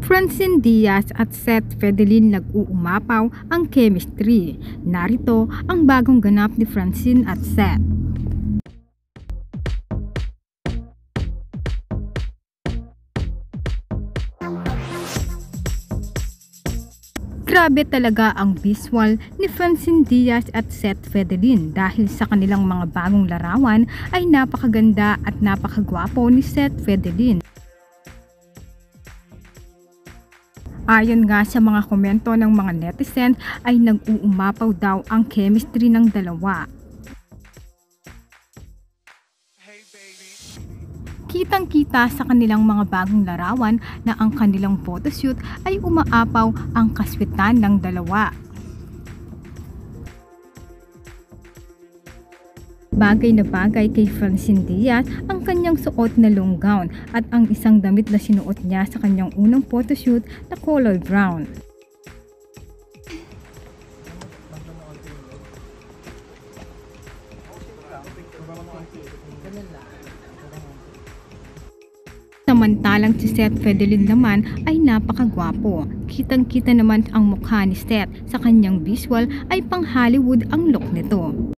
Francine Diaz at Seth Fedelin nag-uumapaw ang chemistry. Narito ang bagong ganap ni Francine at Seth. Grabe talaga ang visual ni Francine Diaz at Seth Fedelin dahil sa kanilang mga bagong larawan ay napakaganda at napakagwapo ni Seth Fedelin. Ayon nga sa mga komento ng mga netizen ay nag-uumapaw daw ang chemistry ng dalawa. Kitang-kita sa kanilang mga bagong larawan na ang kanilang photoshoot ay umaapaw ang kaswitan ng dalawa. Bagay na bagay kay Francine Diaz ang kanyang suot na long gown at ang isang damit na sinuot niya sa kanyang unang photoshoot na color brown. Samantalang si Seth Fedelin naman ay napakagwapo. Kitang-kita naman ang mukha ni Seth sa kanyang visual ay pang Hollywood ang look nito.